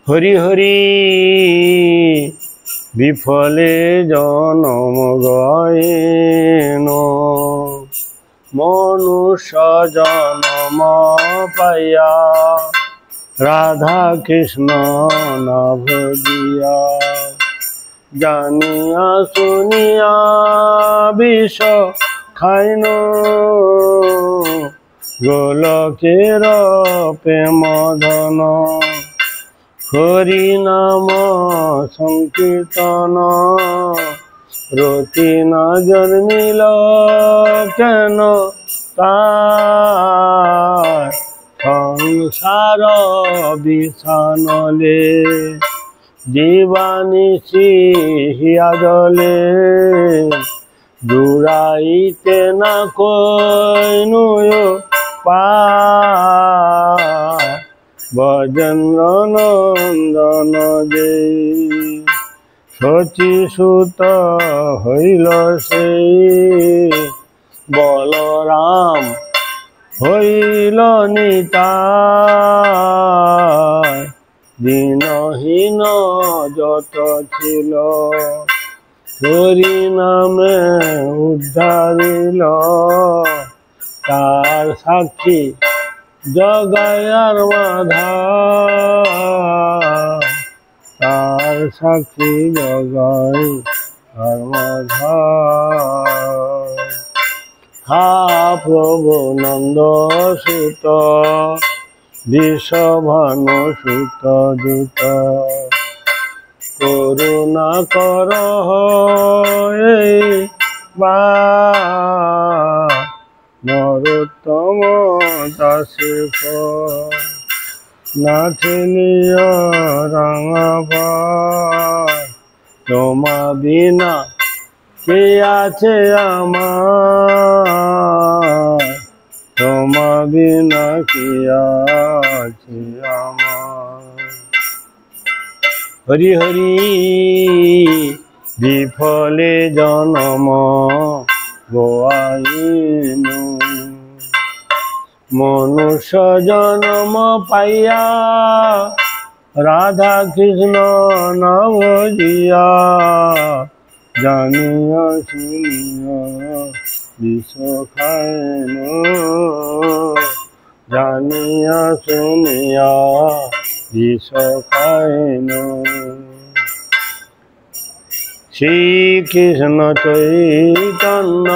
হরি হরি বিফলে জনম গয়েন, মনুষ্য জনম পাইয়া রাধা কৃষ্ণ না ভজিয়া। জানিয়া শুনিয়া বিষ খাইন, গোলকের প্রেম ধন। হরি নাম সংকীর্তন রতি না জন্মিল কেন তার, সংসার বিষানলে জীবানিশি হিয়া জলে। জুড়াইতে না কইনু পার, ব্রজেন্দ্র নন্দন যে। শচী সুত হইল সেই বলরাম হইল নিতাই। দীনহীন যত ছিল হরি নামে উদ্ধারিল, তার সাক্ষী জগায়ার মাধা, তার সাক্ষী জগায়ার মাধা। হা প্রভু নন্দ সুত বিষভানু সুত দূত, করুণা কর নরোত্তম দাসে না ঠেলিয়া রাঙা ভাই। তোমা বিনা কে আছে আমার, তোমা বিনা কে আছে আমার। হরি হরি বিফলে জনম গোয়াইন, মনুষ্য জনম পাইয়া রাধা কৃষ্ণ না ভজিয়া। জানিয়া শুনিয়া বিষ খাইন, জানিয়া শুনিয়া বিষ খাইন। শ্রীকৃষ্ণ চৈতন্য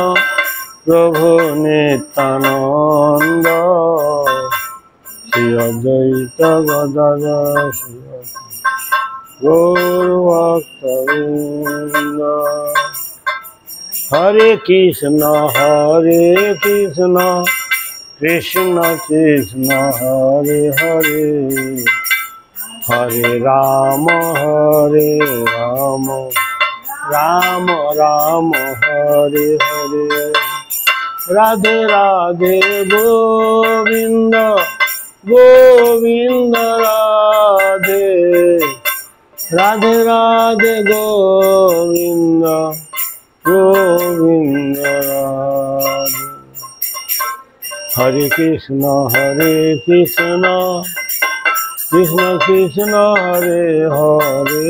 প্রভু নিত্যানন্দ, শ্রী অদ্বৈত গদাধর গৌর ভক্তবৃন্দ। হরে কৃষ্ণ কৃষ্ণ কৃষ্ণ হরে হরে, হরে রাম রাম রাম হরে হরে। রাধে রাধে গোবিন্দ গোবিন্দ রাধে, রাধে রাধে গোবিন্দ গোবিন্দ রাধে। হরে কৃষ্ণ কৃষ্ণ কৃষ্ণ হরে হরে,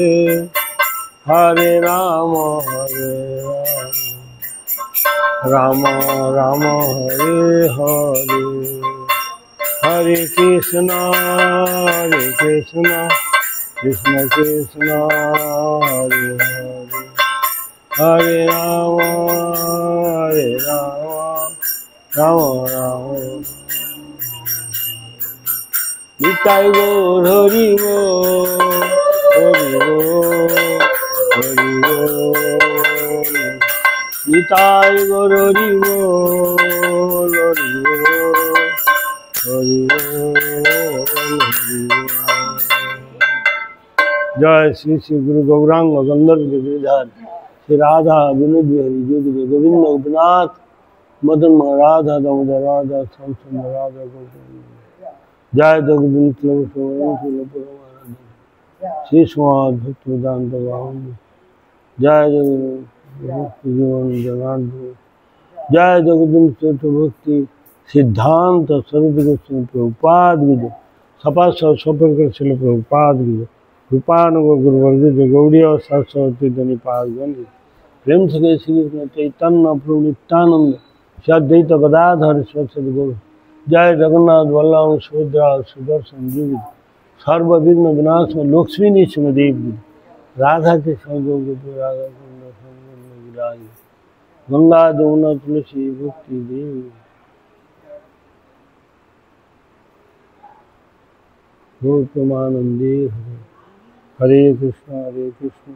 হরে রাম রাম রাম হরে হরে। হরে কৃষ্ণ কৃষ্ণ কৃষ্ণ হরে হরে, হরে রাম রাম রাম। নিতাই গৌর হরি বল, হরি বল, হরি বল। নিতাই গৌর হরি বল, হরি বল, হরি বল, হরি বল। জয় শ্রী শ্রী গুরু গৌরাঙ্গ গন্ধর্ব गिरिधर श्री राधा विनोद बिहारी जोग गोविंद गोपीनाथ मदन राधा दामोदर राधा श्याम सुंदर राधा गोविंद। जय जगदीश श्री समाज भक्त वेदांत बाहुल्य। जय जीवन जनार्दन। जय जगदीश भक्ति सिद्धांत सरस्वती गोस्वामी प्रभुपाद की जय। सपा सौपर कर शिल प्रभुपाद की रूपानुग गुरुवर्ग गौड़ी और सरस्वती धनिपाद गंज प्रेम से गए श्री कृष्ण चैतन्य प्रभु नित्यानंद सद्वैत गदाधर सरस्वती गुरु जय जगन्नाथ बलराम सुभद्रा सुदर्शन जी सर्वविघ्न विनाश में लक्ष्मी नृसिंहदेव जी राधा के संयोग राधा विराज गंगा जमुना तुलसी भक्ति देव गौतमानंदे हरे कृष्ण